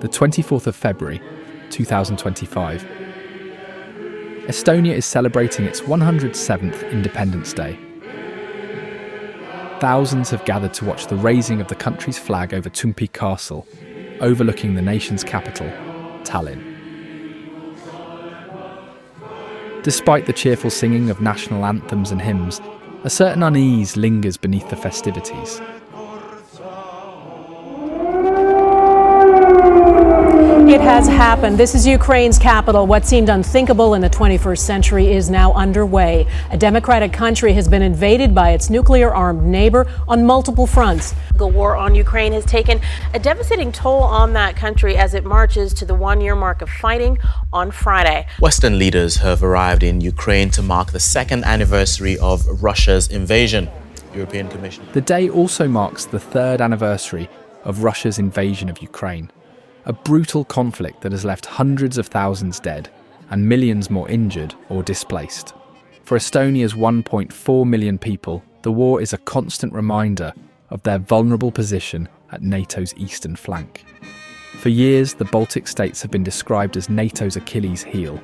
the 24th of February, 2025. Estonia is celebrating its 107th Independence Day. Thousands have gathered to watch the raising of the country's flag over Tumpi Castle, overlooking the nation's capital, Tallinn. Despite the cheerful singing of national anthems and hymns, a certain unease lingers beneath the festivities. It has happened. This is Ukraine's capital. What seemed unthinkable in the 21st century is now underway. A democratic country has been invaded by its nuclear-armed neighbor on multiple fronts. The war on Ukraine has taken a devastating toll on that country as it marches to the one-year mark of fighting on Friday. Western leaders have arrived in Ukraine to mark the second anniversary of Russia's invasion. European Commission. The day also marks the third anniversary of Russia's invasion of Ukraine. A brutal conflict that has left hundreds of thousands dead and millions more injured or displaced. For Estonia's 1.4 million people, the war is a constant reminder of their vulnerable position at NATO's eastern flank. For years, the Baltic states have been described as NATO's Achilles heel,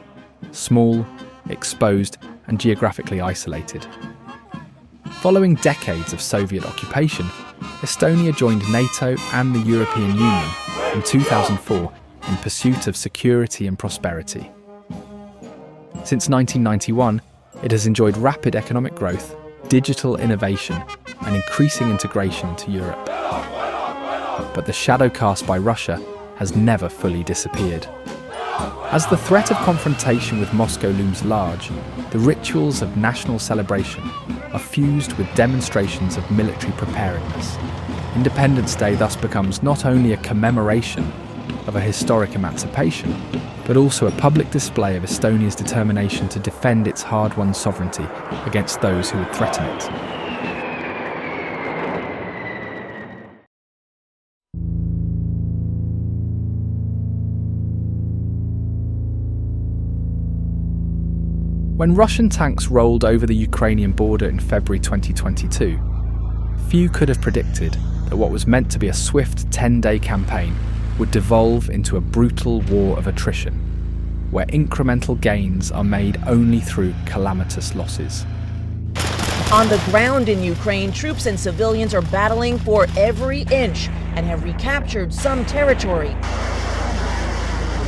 small, exposed, and geographically isolated. Following decades of Soviet occupation, Estonia joined NATO and the European Union in 2004 in pursuit of security and prosperity. Since 1991, it has enjoyed rapid economic growth, digital innovation, and increasing integration into Europe. But the shadow cast by Russia has never fully disappeared. As the threat of confrontation with Moscow looms large, the rituals of national celebration are fused with demonstrations of military preparedness. Independence Day thus becomes not only a commemoration of a historic emancipation, but also a public display of Estonia's determination to defend its hard-won sovereignty against those who would threaten it. When Russian tanks rolled over the Ukrainian border in February 2022, few could have predicted that what was meant to be a swift 10-day campaign would devolve into a brutal war of attrition, where incremental gains are made only through calamitous losses. On the ground in Ukraine, troops and civilians are battling for every inch and have recaptured some territory.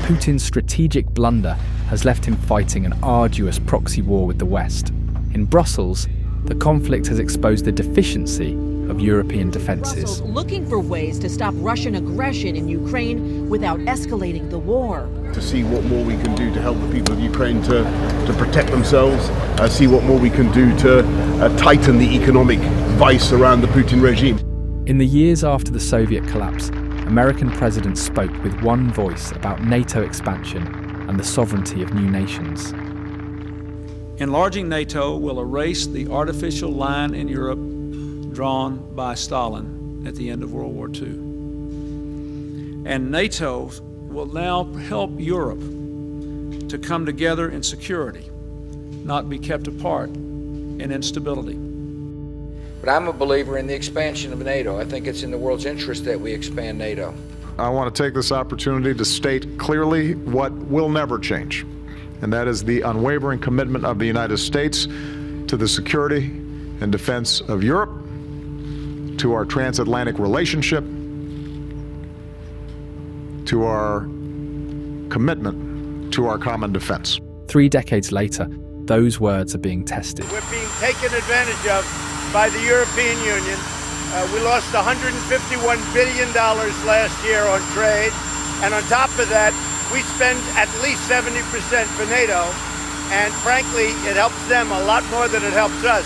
Putin's strategic blunder has left him fighting an arduous proxy war with the West. In Brussels, the conflict has exposed the deficiency of European defences. Brussels looking for ways to stop Russian aggression in Ukraine without escalating the war. To see what more we can do to help the people of Ukraine to protect themselves, see what more we can do to tighten the economic vice around the Putin regime. In the years after the Soviet collapse, American presidents spoke with one voice about NATO expansion and the sovereignty of new nations. Enlarging NATO will erase the artificial line in Europe drawn by Stalin at the end of World War II. And NATO will now help Europe to come together in security, not be kept apart in instability. But I'm a believer in the expansion of NATO. I think it's in the world's interest that we expand NATO. I want to take this opportunity to state clearly what will never change, and that is the unwavering commitment of the United States to the security and defense of Europe, to our transatlantic relationship, to our commitment to our common defense. 3 decades later, those words are being tested. We're being taken advantage of by the European Union. We lost $151 billion last year on trade. And on top of that, we spend at least 70% for NATO. And frankly, it helps them a lot more than it helps us.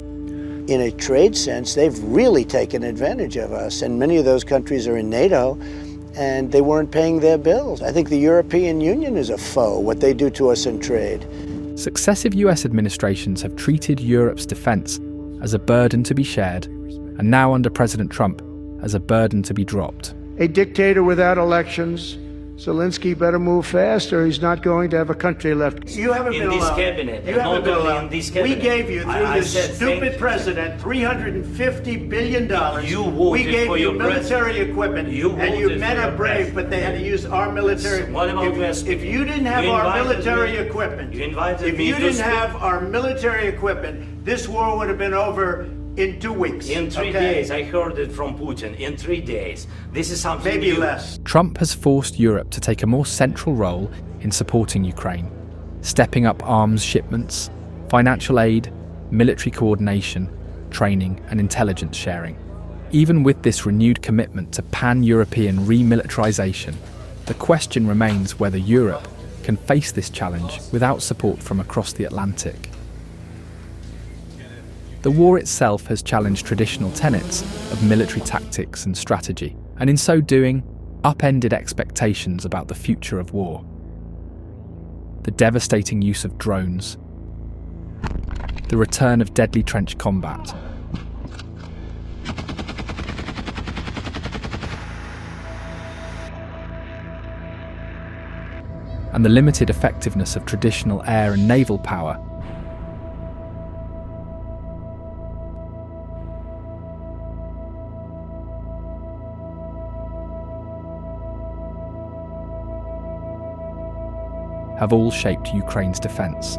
In a trade sense, they've really taken advantage of us. And many of those countries are in NATO, and they weren't paying their bills. I think the European Union is a foe, what they do to us in trade. Successive US administrations have treated Europe's defence as a burden to be shared, and now under President Trump, as a burden to be dropped. A dictator without elections Zelensky better move fast, or he's not going to have a country left. You haven't been allowed. Cabinet, you haven't been allowed. We gave you, through this stupid president, $350 billion. We gave you military equipment, and your men are brave, but they had to use our military. What about If you didn't have our military equipment, this war would have been over in 2 weeks. In 3 days, I heard it from Putin. In 3 days. This is something maybe new. less. Trump has forced Europe to take a more central role in supporting Ukraine, stepping up arms shipments, financial aid, military coordination, training and intelligence sharing. Even with this renewed commitment to pan-European remilitarization, the question remains whether Europe can face this challenge without support from across the Atlantic. The war itself has challenged traditional tenets of military tactics and strategy, and in so doing, upended expectations about the future of war. The devastating use of drones, the return of deadly trench combat, and the limited effectiveness of traditional air and naval power have all shaped Ukraine's defence.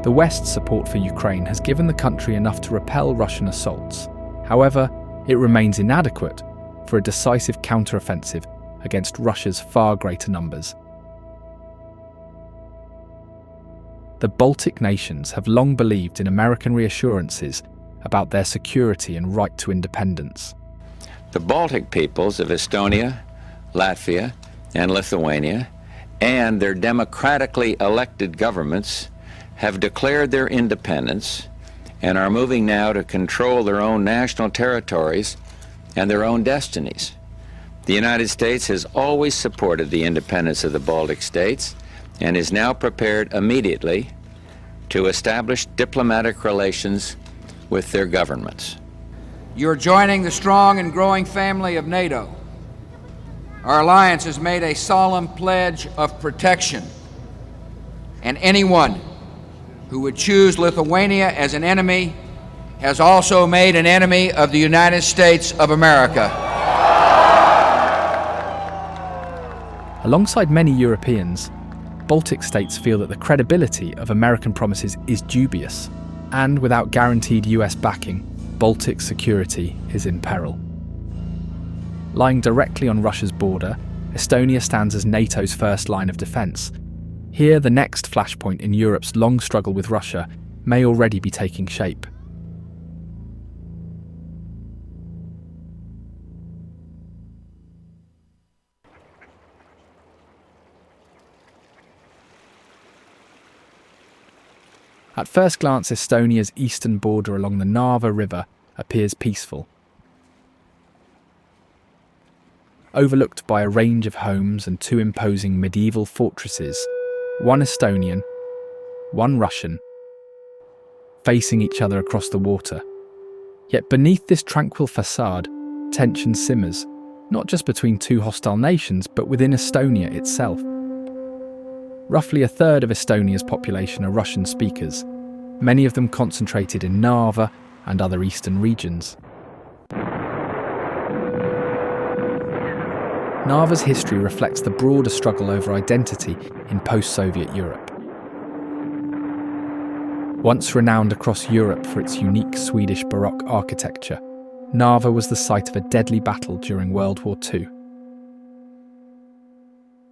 The West's support for Ukraine has given the country enough to repel Russian assaults. However, it remains inadequate for a decisive counteroffensive against Russia's far greater numbers. The Baltic nations have long believed in American reassurances about their security and right to independence. The Baltic peoples of Estonia, Latvia, and Lithuania, and their democratically elected governments have declared their independence and are moving now to control their own national territories and their own destinies. The United States has always supported the independence of the Baltic states and is now prepared immediately to establish diplomatic relations with their governments. You're joining the strong and growing family of NATO. Our alliance has made a solemn pledge of protection, and anyone who would choose Lithuania as an enemy has also made an enemy of the United States of America. Alongside many Europeans, Baltic states feel that the credibility of American promises is dubious, and without guaranteed US backing, Baltic security is in peril. Lying directly on Russia's border, Estonia stands as NATO's first line of defence. Here, the next flashpoint in Europe's long struggle with Russia may already be taking shape. At first glance, Estonia's eastern border along the Narva River appears peaceful. Overlooked by a range of homes and two imposing medieval fortresses, one Estonian, one Russian, facing each other across the water. Yet beneath this tranquil facade, tension simmers, not just between two hostile nations, but within Estonia itself. Roughly a third of Estonia's population are Russian speakers, many of them concentrated in Narva and other eastern regions. Narva's history reflects the broader struggle over identity in post-Soviet Europe. Once renowned across Europe for its unique Swedish Baroque architecture, Narva was the site of a deadly battle during World War II.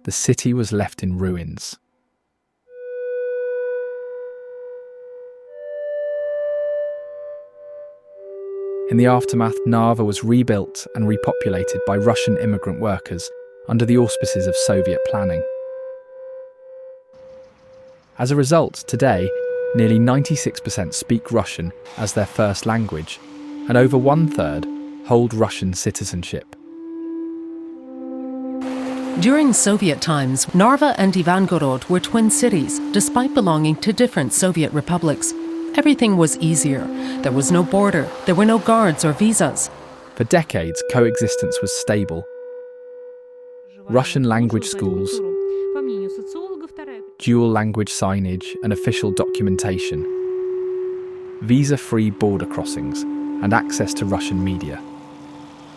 The city was left in ruins. In the aftermath, Narva was rebuilt and repopulated by Russian immigrant workers under the auspices of Soviet planning. As a result, today, nearly 96% speak Russian as their first language, and over 1/3 hold Russian citizenship. During Soviet times, Narva and Ivangorod were twin cities, despite belonging to different Soviet republics. Everything was easier. There was no border, there were no guards or visas. For decades, coexistence was stable. Russian language schools, dual language signage and official documentation, visa-free border crossings and access to Russian media.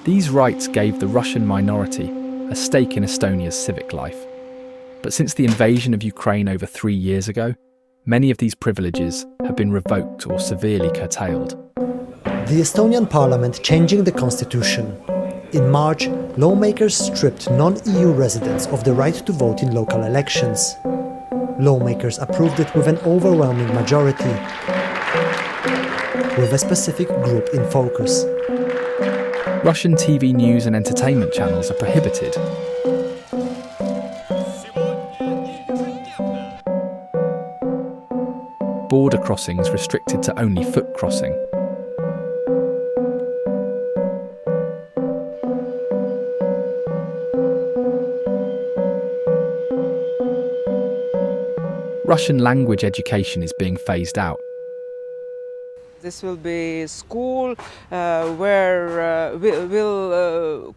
These rights gave the Russian minority a stake in Estonia's civic life. But since the invasion of Ukraine over 3 years ago, many of these privileges have been revoked or severely curtailed. The Estonian parliament changing the constitution. In March, lawmakers stripped non-EU residents of the right to vote in local elections. Lawmakers approved it with an overwhelming majority, with a specific group in focus. Russian TV news and entertainment channels are prohibited. Border crossings restricted to only foot crossing. Russian language education is being phased out. This will be a school where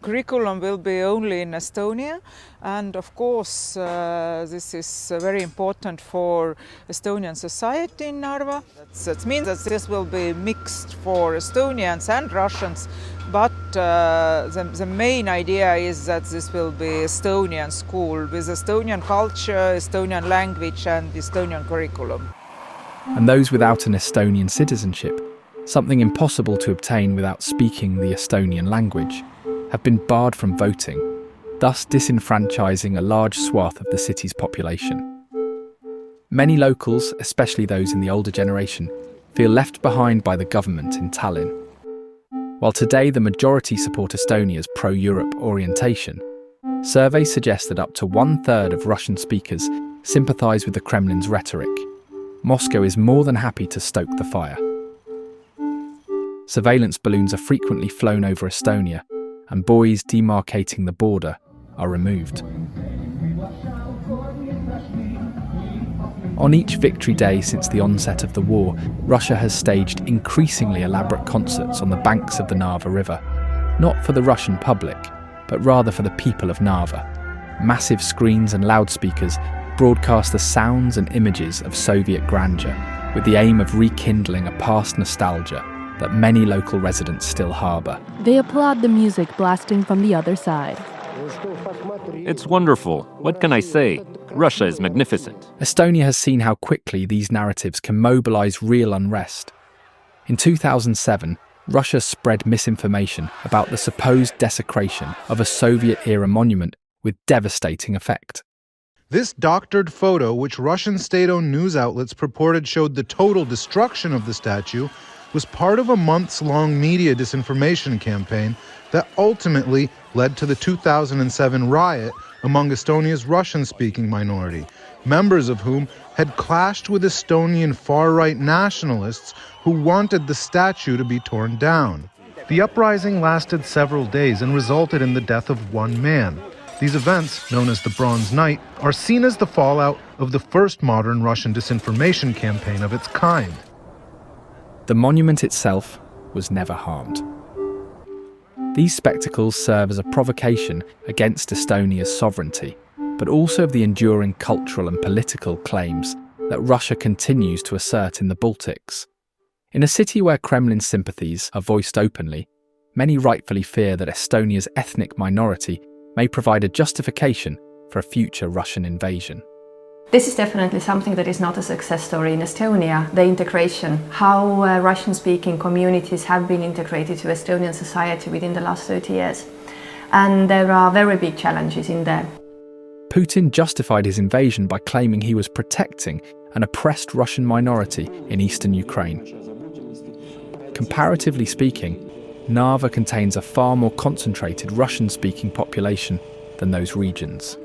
curriculum will be only in Estonia, and of course this is very important for Estonian society in Narva. That means that this will be mixed for Estonians and Russians, but the main idea is that this will be Estonian school with Estonian culture, Estonian language and Estonian curriculum. And those without an Estonian citizenship, something impossible to obtain without speaking the Estonian language, have been barred from voting, thus disenfranchising a large swath of the city's population. Many locals, especially those in the older generation, feel left behind by the government in Tallinn. While today the majority support Estonia's pro-Europe orientation, surveys suggest that up to 1/3 of Russian speakers sympathise with the Kremlin's rhetoric. Moscow is more than happy to stoke the fire. Surveillance balloons are frequently flown over Estonia, and buoys demarcating the border are removed. On each victory day since the onset of the war, Russia has staged increasingly elaborate concerts on the banks of the Narva River, not for the Russian public, but rather for the people of Narva. Massive screens and loudspeakers broadcast the sounds and images of Soviet grandeur, with the aim of rekindling a past nostalgia that many local residents still harbour. They applaud the music blasting from the other side. It's wonderful. What can I say? Russia is magnificent. Estonia has seen how quickly these narratives can mobilise real unrest. In 2007, Russia spread misinformation about the supposed desecration of a Soviet-era monument with devastating effect. This doctored photo, which Russian state-owned news outlets purported showed the total destruction of the statue, was part of a months-long media disinformation campaign that ultimately led to the 2007 riot among Estonia's Russian-speaking minority, members of whom had clashed with Estonian far-right nationalists who wanted the statue to be torn down. The uprising lasted several days and resulted in the death of one man. These events, known as the Bronze Night, are seen as the fallout of the first modern Russian disinformation campaign of its kind. The monument itself was never harmed. These spectacles serve as a provocation against Estonia's sovereignty, but also of the enduring cultural and political claims that Russia continues to assert in the Baltics. In a city where Kremlin sympathies are voiced openly, many rightfully fear that Estonia's ethnic minority may provide a justification for a future Russian invasion. This is definitely something that is not a success story in Estonia, the integration, how Russian-speaking communities have been integrated to Estonian society within the last 30 years. And there are very big challenges in there. Putin justified his invasion by claiming he was protecting an oppressed Russian minority in eastern Ukraine. Comparatively speaking, Narva contains a far more concentrated Russian-speaking population than those regions.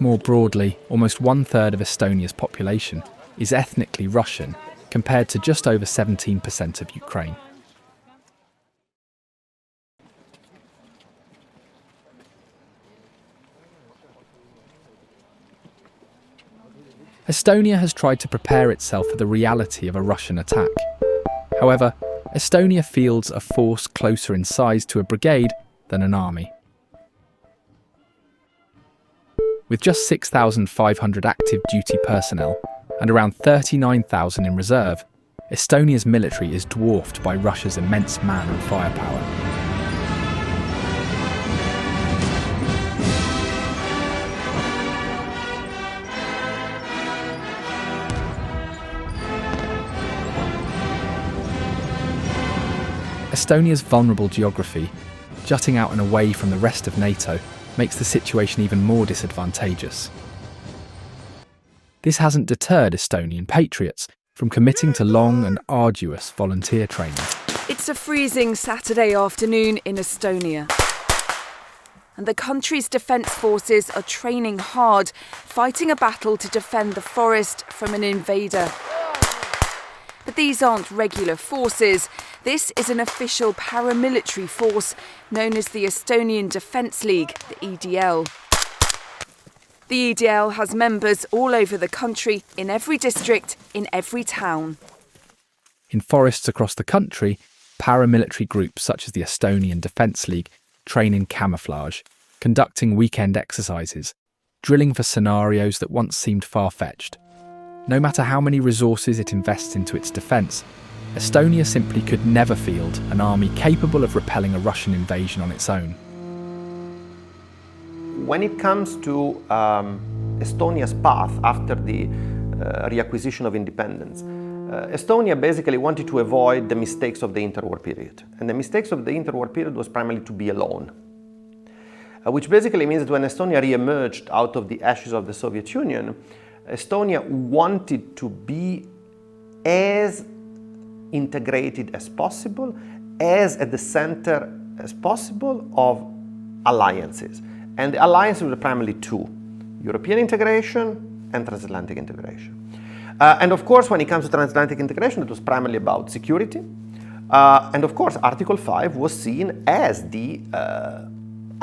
More broadly, almost 1/3 of Estonia's population is ethnically Russian, compared to just over 17% of Ukraine. Estonia has tried to prepare itself for the reality of a Russian attack. However, Estonia fields a force closer in size to a brigade than an army. With just 6,500 active duty personnel and around 39,000 in reserve, Estonia's military is dwarfed by Russia's immense man and firepower. Estonia's vulnerable geography, jutting out and away from the rest of NATO, makes the situation even more disadvantageous. This hasn't deterred Estonian patriots from committing to long and arduous volunteer training. It's a freezing Saturday afternoon in Estonia. And the country's defence forces are training hard, fighting a battle to defend the forest from an invader. But these aren't regular forces. This is an official paramilitary force known as the Estonian Defence League, the EDL. The EDL has members all over the country, in every district, in every town. In forests across the country, paramilitary groups such as the Estonian Defence League train in camouflage, conducting weekend exercises, drilling for scenarios that once seemed far-fetched. No matter how many resources it invests into its defence, Estonia simply could never field an army capable of repelling a Russian invasion on its own. When it comes to Estonia's path after the reacquisition of independence, Estonia basically wanted to avoid the mistakes of the interwar period. And the mistakes of the interwar period was primarily to be alone. Which basically means that when Estonia re-emerged out of the ashes of the Soviet Union, Estonia wanted to be as integrated as possible, as at the center as possible of alliances. And the alliances were primarily two: European integration and transatlantic integration. And of course, when it comes to transatlantic integration, it was primarily about security. And of course, Article 5 was seen as the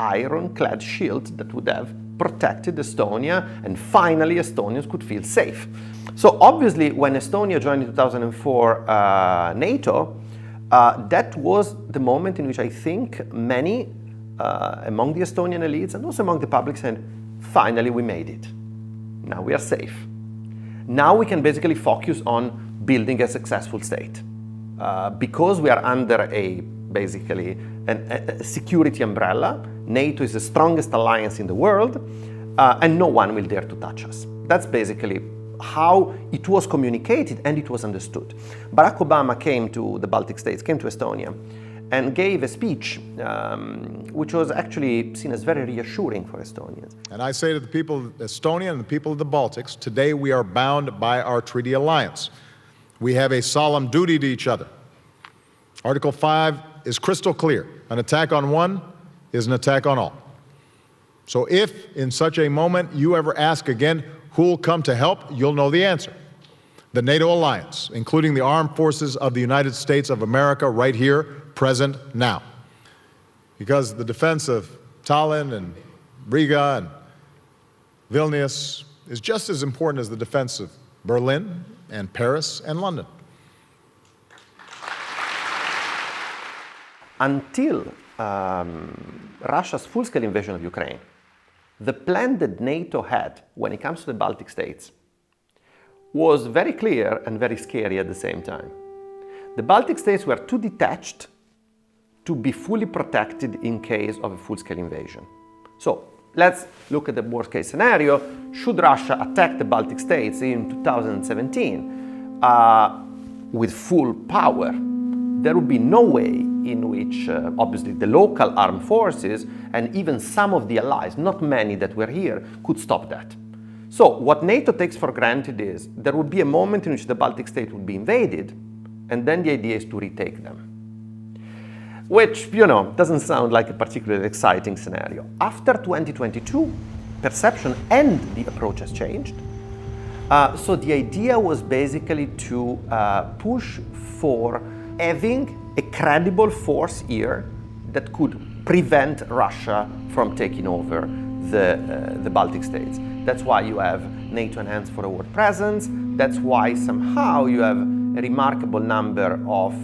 ironclad shield that would have protected Estonia, and finally Estonians could feel safe. So obviously, when Estonia joined in 2004 NATO, that was the moment in which I think many among the Estonian elites and also among the public said, finally we made it. Now we are safe. Now we can basically focus on building a successful state. Because we are under basically a security umbrella, NATO is the strongest alliance in the world, and no one will dare to touch us. That's basically how it was communicated and it was understood. Barack Obama came to the Baltic states, came to Estonia, and gave a speech which was actually seen as very reassuring for Estonians. And I say to the people of Estonia and the people of the Baltics, today we are bound by our treaty alliance. We have a solemn duty to each other. Article 5 is crystal clear. An attack on one is an attack on all. So if in such a moment you ever ask again, who will come to help, you'll know the answer. The NATO alliance, including the armed forces of the United States of America right here, present now. Because the defense of Tallinn and Riga and Vilnius is just as important as the defense of Berlin and Paris and London. Until Russia's full-scale invasion of Ukraine, the plan that NATO had when it comes to the Baltic states was very clear and very scary at the same time. The Baltic states were too detached to be fully protected in case of a full-scale invasion. So let's look at the worst-case scenario. Should Russia attack the Baltic states in 2017 with full power, there would be no way in which, obviously, the local armed forces and even some of the allies, not many that were here, could stop that. So what NATO takes for granted is there would be a moment in which the Baltic states would be invaded, and then the idea is to retake them. Which, doesn't sound like a particularly exciting scenario. After 2022, perception and the approach has changed. So the idea was basically to push for having a credible force here that could prevent Russia from taking over the Baltic states. That's why you have NATO Enhanced Forward Presence. That's why somehow you have a remarkable number of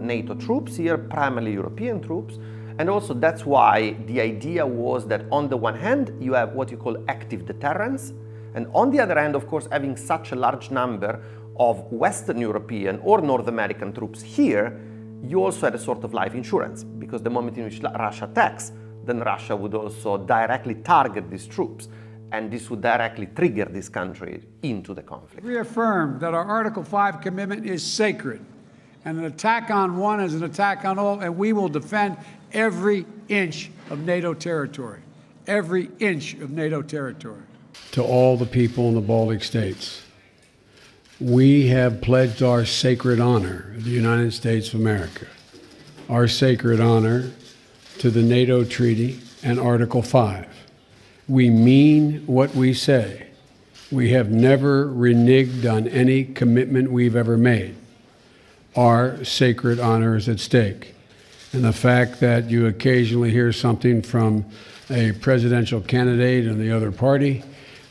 NATO troops here, primarily European troops. And also that's why the idea was that on the one hand, you have what you call active deterrence, and on the other hand, of course, having such a large number of Western European or North American troops here, you also had a sort of life insurance, because the moment in which Russia attacks, then Russia would also directly target these troops, and this would directly trigger this country into the conflict. Reaffirm that our Article 5 commitment is sacred, and an attack on one is an attack on all, and we will defend every inch of NATO territory. Every inch of NATO territory. To all the people in the Baltic states, we have pledged our sacred honor, the United States of America, our sacred honor to the NATO Treaty and Article 5. We mean what we say. We have never reneged on any commitment we've ever made. Our sacred honor is at stake. And the fact that you occasionally hear something from a presidential candidate in the other party,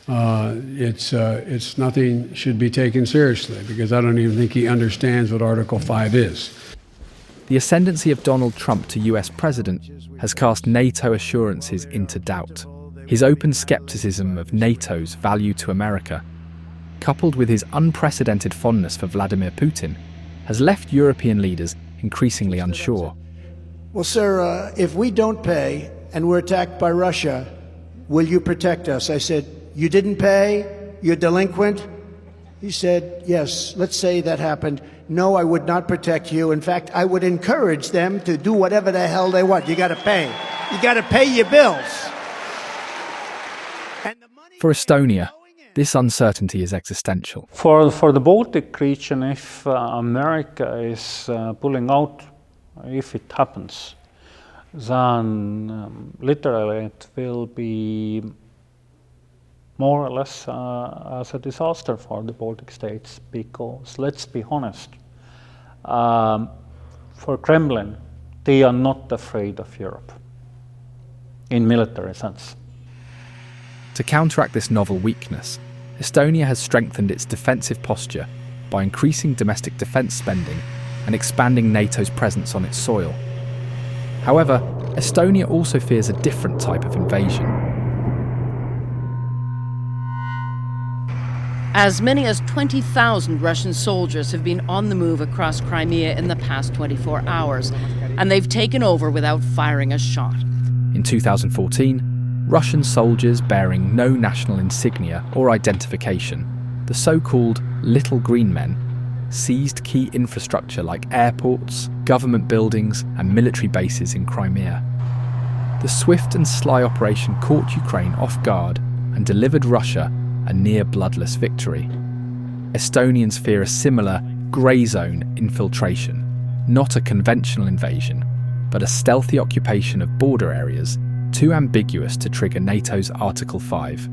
it's nothing should be taken seriously, because I don't even think he understands what Article 5 is. The ascendancy of Donald Trump to US president has cast NATO assurances into doubt. His open skepticism of NATO's value to America, coupled with his unprecedented fondness for Vladimir Putin, has left European leaders increasingly unsure. Well, sir, if we don't pay and we're attacked by Russia, will you protect us? I said, you didn't pay? You're delinquent? He said, yes, let's say that happened. No, I would not protect you. In fact, I would encourage them to do whatever the hell they want. You got to pay. You got to pay your bills. For Estonia, this uncertainty is existential. For the Baltic region, if America is pulling out, if it happens, then literally it will be more or less as a disaster for the Baltic states, because let's be honest, for Kremlin, they are not afraid of Europe in military sense. To counteract this novel weakness, Estonia has strengthened its defensive posture by increasing domestic defence spending and expanding NATO's presence on its soil. However, Estonia also fears a different type of invasion. As many as 20,000 Russian soldiers have been on the move across Crimea in the past 24 hours, and they've taken over without firing a shot. In 2014, Russian soldiers bearing no national insignia or identification, the so-called Little Green Men, seized key infrastructure like airports, government buildings, and military bases in Crimea. The swift and sly operation caught Ukraine off guard and delivered Russia a near bloodless victory. Estonians fear a similar grey zone infiltration, not a conventional invasion, but a stealthy occupation of border areas too ambiguous to trigger NATO's Article 5.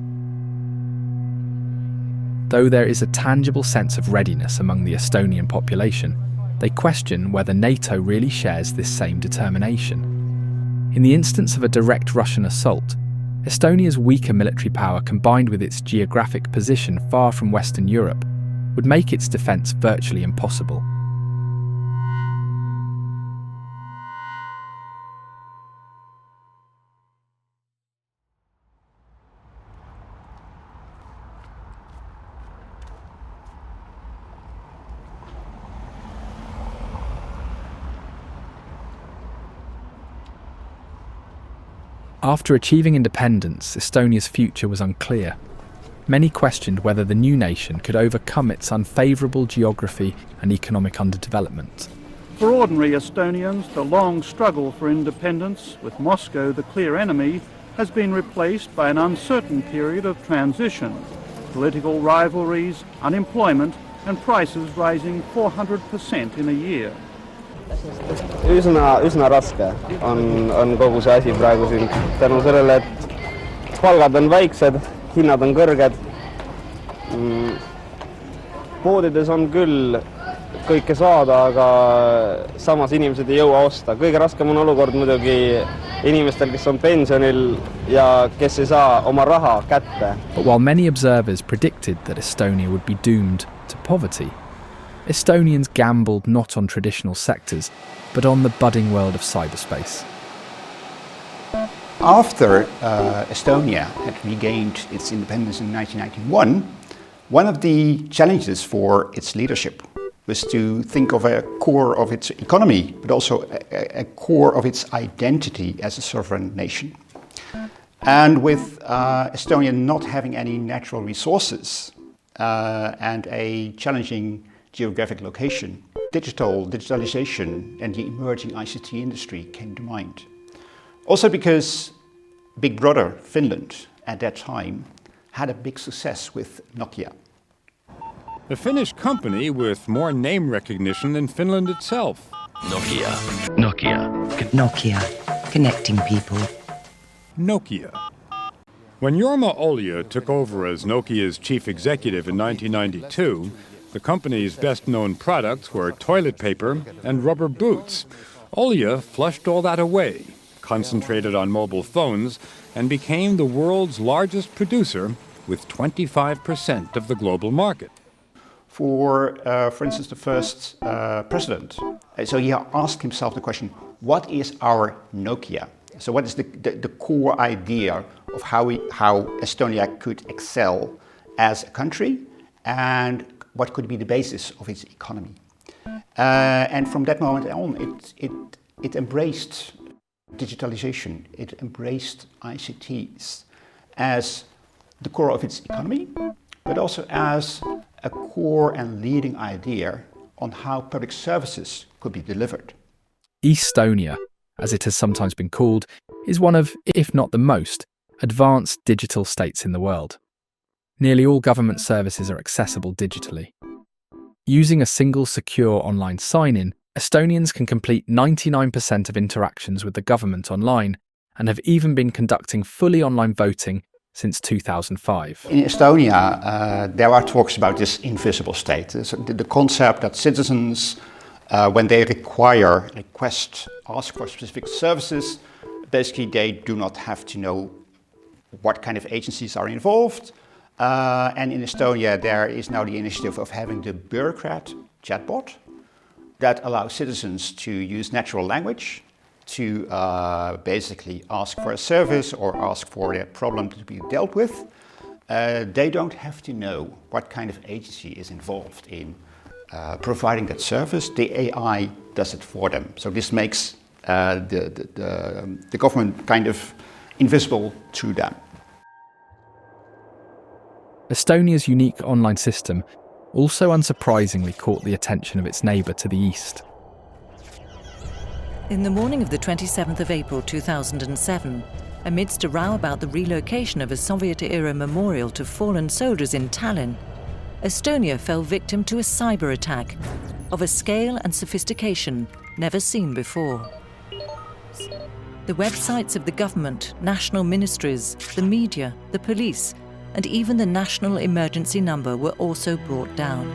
Though there is a tangible sense of readiness among the Estonian population, they question whether NATO really shares this same determination. In the instance of a direct Russian assault, Estonia's weaker military power combined with its geographic position far from Western Europe would make its defence virtually impossible. After achieving independence, Estonia's future was unclear. Many questioned whether the new nation could overcome its unfavourable geography and economic underdevelopment. For ordinary Estonians, the long struggle for independence, with Moscow the clear enemy, has been replaced by an uncertain period of transition. Political rivalries, unemployment, and prices rising 400% in a year. Üsna raske on kogu see asi praegu siin tänu sellele, et palgad on väiksed, hinnad on kõrged. Poodides on küll kõike saada, aga samas inimesed ei jõua osta. Kõige raskem on olukord muidugi inimestel, kes on pensionil ja kes ei saa oma raha kätte. But while many observers predicted that Estonia would be doomed to poverty, Estonians gambled not on traditional sectors, but on the budding world of cyberspace. After Estonia had regained its independence in 1991, one of the challenges for its leadership was to think of a core of its economy, but also a core of its identity as a sovereign nation. And with Estonia not having any natural resources and a challenging geographic location, digitalization and the emerging ICT industry came to mind. Also because Big Brother Finland at that time had a big success with Nokia. A Finnish company with more name recognition than Finland itself. Nokia. Nokia. Connecting people. Nokia. When Jorma Olja took over as Nokia's chief executive in 1992, the company's best-known products were toilet paper and rubber boots. Olja flushed all that away, concentrated on mobile phones, and became the world's largest producer with 25% of the global market. For instance, the first president, so he asked himself the question, what is our Nokia? So what is the core idea of how Estonia could excel as a country and what could be the basis of its economy? And from that moment on, it embraced digitalization, it embraced ICTs as the core of its economy, but also as a core and leading idea on how public services could be delivered. Estonia, as it has sometimes been called, is one of, if not the most, advanced digital states in the world. Nearly all government services are accessible digitally. Using a single secure online sign-in, Estonians can complete 99% of interactions with the government online and have even been conducting fully online voting since 2005. In Estonia, there are talks about this invisible state. So the concept that citizens, when they ask for specific services, basically they do not have to know what kind of agencies are involved. And in Estonia, there is now the initiative of having the bureaucrat chatbot that allows citizens to use natural language to basically ask for a service or ask for their problem to be dealt with. They don't have to know what kind of agency is involved in providing that service. The AI does it for them. So this makes the government kind of invisible to them. Estonia's unique online system also unsurprisingly caught the attention of its neighbour to the east. In the morning of the 27th of April 2007, amidst a row about the relocation of a Soviet-era memorial to fallen soldiers in Tallinn, Estonia fell victim to a cyber attack of a scale and sophistication never seen before. The websites of the government, national ministries, the media, the police, and even the national emergency number were also brought down.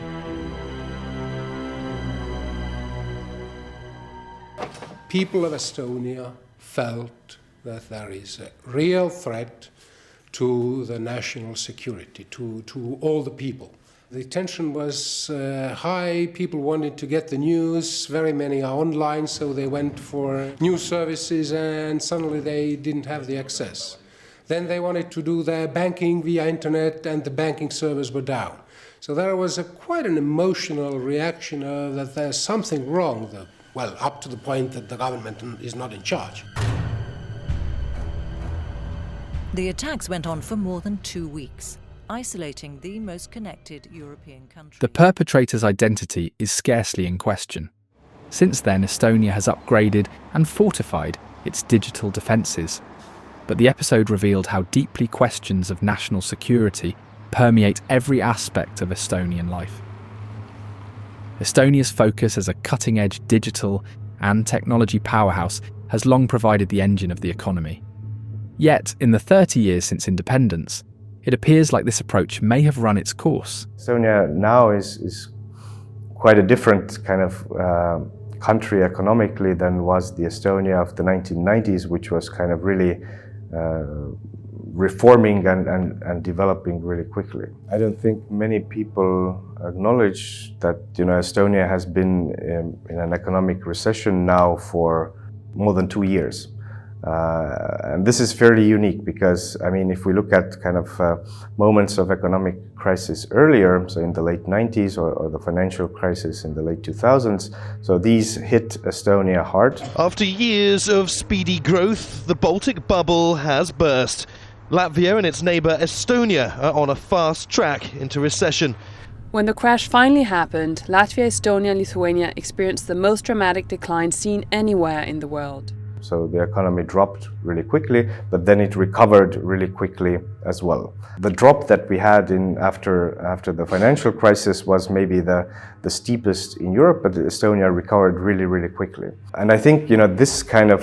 People of Estonia felt that there is a real threat to the national security, to all the people. The tension was high, people wanted to get the news, very many are online, so they went for news services and suddenly they didn't have the access. Then they wanted to do their banking via internet and the banking servers were down. So there was quite an emotional reaction that there's something wrong, up to the point that the government is not in charge. The attacks went on for more than 2 weeks, isolating the most connected European country. The perpetrator's identity is scarcely in question. Since then, Estonia has upgraded and fortified its digital defences. But the episode revealed how deeply questions of national security permeate every aspect of Estonian life. Estonia's focus as a cutting-edge digital and technology powerhouse has long provided the engine of the economy. Yet, in the 30 years since independence, it appears like this approach may have run its course. Estonia now is quite a different kind of country economically than was the Estonia of the 1990s, which was kind of really reforming and developing really quickly. I don't think many people acknowledge that Estonia has been in an economic recession now for more than 2 years. And this is fairly unique because, I mean, if we look at kind of moments of economic crisis earlier, so in the late 90s or the financial crisis in the late 2000s, so these hit Estonia hard. After years of speedy growth, the Baltic bubble has burst. Latvia and its neighbour Estonia are on a fast track into recession. When the crash finally happened, Latvia, Estonia and Lithuania experienced the most dramatic decline seen anywhere in the world. So the economy dropped really quickly, but then it recovered really quickly as well. The drop that we had after the financial crisis was maybe the steepest in Europe, but Estonia recovered really, really quickly. And I think, you know, this kind of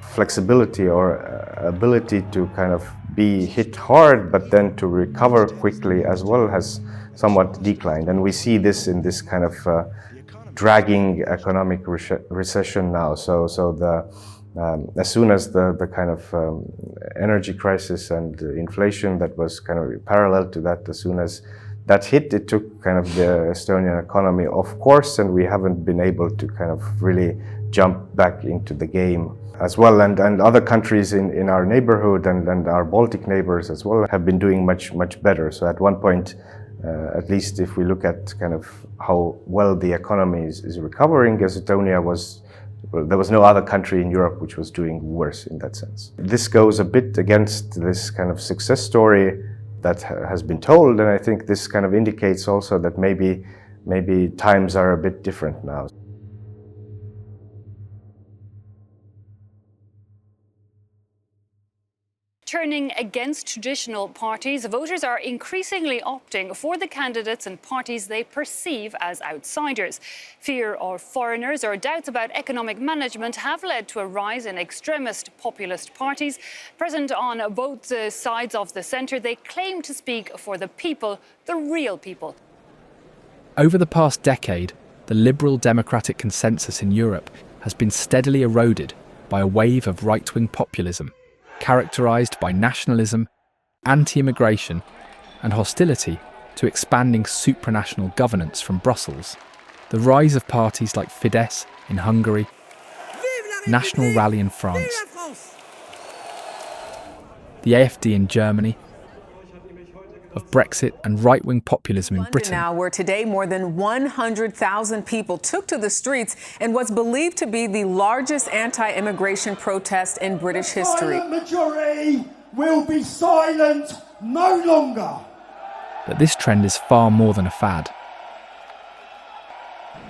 flexibility or ability to kind of be hit hard, but then to recover quickly as well has somewhat declined. And we see this in this kind of dragging economic recession now. So as soon as the kind of energy crisis and inflation that was kind of parallel to that, as soon as that hit, it took kind of the Estonian economy off course, and we haven't been able to kind of really jump back into the game as well. And other countries in our neighborhood and our Baltic neighbors as well have been doing much better. So at one point, at least if we look at kind of how well the economy is recovering, Estonia there was no other country in Europe which was doing worse in that sense. This goes a bit against this kind of success story that has been told, and I think this kind of indicates also that maybe times are a bit different now. Turning against traditional parties, voters are increasingly opting for the candidates and parties they perceive as outsiders. Fear of foreigners or doubts about economic management have led to a rise in extremist populist parties. Present on both sides of the centre, they claim to speak for the people, the real people. Over the past decade, the liberal democratic consensus in Europe has been steadily eroded by a wave of right-wing populism, characterised by nationalism, anti-immigration and hostility to expanding supranational governance from Brussels. The rise of parties like Fidesz in Hungary, National Rally in France, the AfD in Germany, of Brexit and right-wing populism in Britain. Now, where today more than 100,000 people took to the streets in what's believed to be the largest anti-immigration protest in British history. The majority will be silent no longer. But this trend is far more than a fad.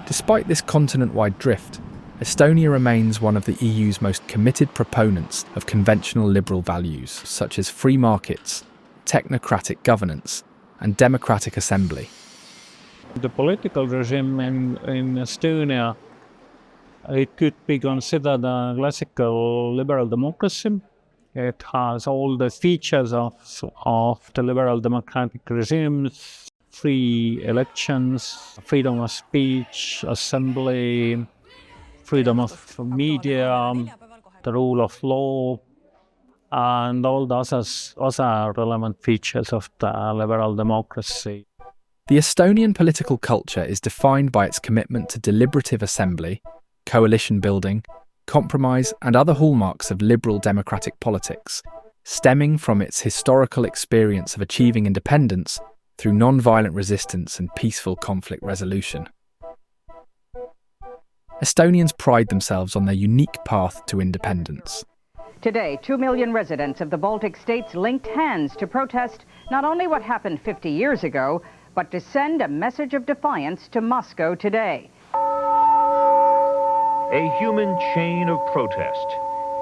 Despite this continent-wide drift, Estonia remains one of the EU's most committed proponents of conventional liberal values, such as free markets, technocratic governance and democratic assembly. The political regime in Estonia, it could be considered a classical liberal democracy. It has all the features of the liberal democratic regimes: free elections, freedom of speech, assembly, freedom of media, the rule of law, and all those are relevant features of the liberal democracy. The Estonian political culture is defined by its commitment to deliberative assembly, coalition building, compromise and other hallmarks of liberal democratic politics, stemming from its historical experience of achieving independence through non-violent resistance and peaceful conflict resolution. Estonians pride themselves on their unique path to independence. Today, 2 million residents of the Baltic states linked hands to protest not only what happened 50 years ago, but to send a message of defiance to Moscow today. A human chain of protest.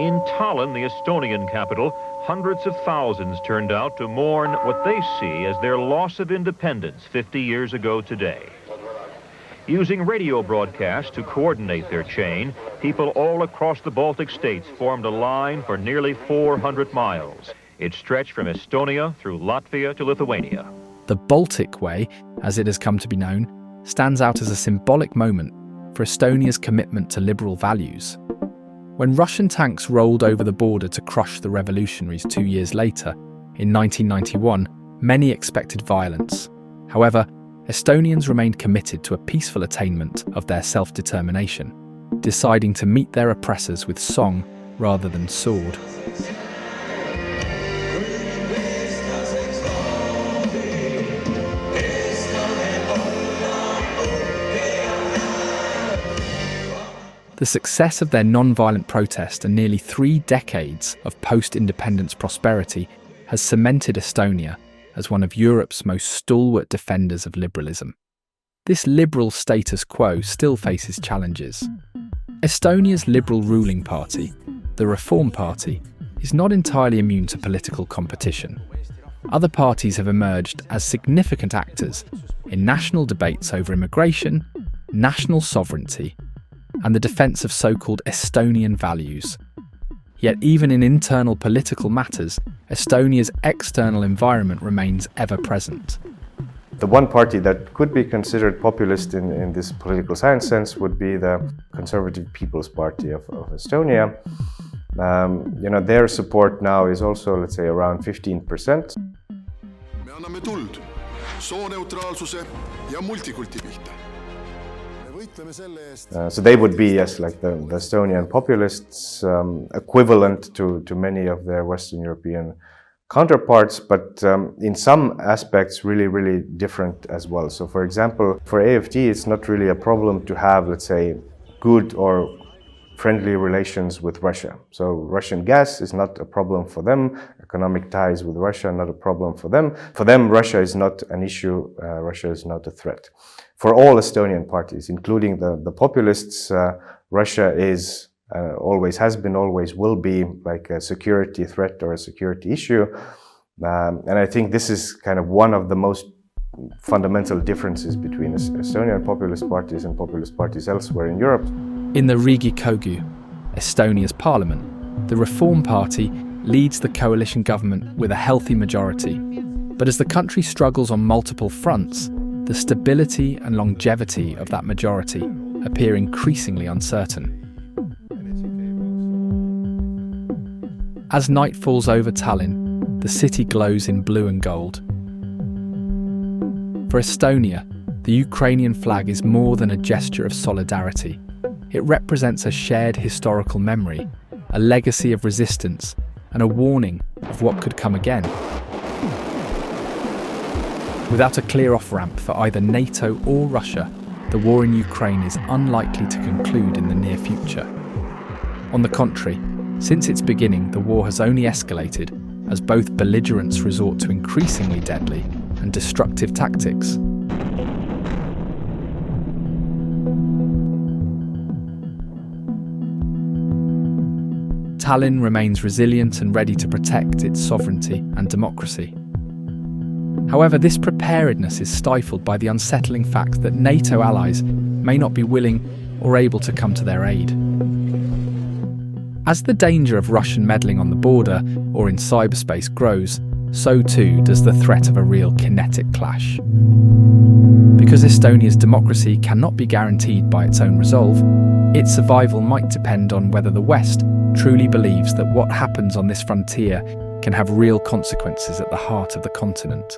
In Tallinn, the Estonian capital, hundreds of thousands turned out to mourn what they see as their loss of independence 50 years ago today. Using radio broadcasts to coordinate their chain, people all across the Baltic states formed a line for nearly 400 miles. It stretched from Estonia through Latvia to Lithuania. The Baltic Way, as it has come to be known, stands out as a symbolic moment for Estonia's commitment to liberal values. When Russian tanks rolled over the border to crush the revolutionaries 2 years later, in 1991, many expected violence. However, Estonians remained committed to a peaceful attainment of their self-determination, deciding to meet their oppressors with song rather than sword. The success of their non-violent protest and nearly 3 decades of post-independence prosperity has cemented Estonia as one of Europe's most stalwart defenders of liberalism. This liberal status quo still faces challenges. Estonia's liberal ruling party, the Reform Party, is not entirely immune to political competition. Other parties have emerged as significant actors in national debates over immigration, national sovereignty, and the defence of so-called Estonian values. Yet even in internal political matters, Estonia's external environment remains ever-present. The one party that could be considered populist in this political science sense would be the Conservative People's Party of Estonia. Their support now is also, let's say, around 15%. Me anname tuld sooneutraalsuse ja multikulti pihta. So they would be, yes, like the Estonian populists, equivalent to many of their Western European counterparts, but in some aspects really, really different as well. So for example, for AFD, it's not really a problem to have, let's say, good or friendly relations with Russia. So Russian gas is not a problem for them. Economic ties with Russia are not a problem for them. For them, Russia is not an issue. Russia is not a threat. For all Estonian parties, including the populists, Russia is always has been, always will be like a security threat or a security issue. And I think this is kind of one of the most fundamental differences between Estonian populist parties and populist parties elsewhere in Europe. In the Riigikogu, Estonia's parliament, the Reform Party leads the coalition government with a healthy majority. But as the country struggles on multiple fronts, the stability and longevity of that majority appear increasingly uncertain. As night falls over Tallinn, the city glows in blue and gold. For Estonia, the Ukrainian flag is more than a gesture of solidarity. It represents a shared historical memory, a legacy of resistance, and a warning of what could come again. Without a clear off-ramp for either NATO or Russia, the war in Ukraine is unlikely to conclude in the near future. On the contrary, since its beginning, the war has only escalated as both belligerents resort to increasingly deadly and destructive tactics. Tallinn remains resilient and ready to protect its sovereignty and democracy. However, this preparedness is stifled by the unsettling fact that NATO allies may not be willing or able to come to their aid. As the danger of Russian meddling on the border or in cyberspace grows, so too does the threat of a real kinetic clash. Because Estonia's democracy cannot be guaranteed by its own resolve, its survival might depend on whether the West truly believes that what happens on this frontier can have real consequences at the heart of the continent.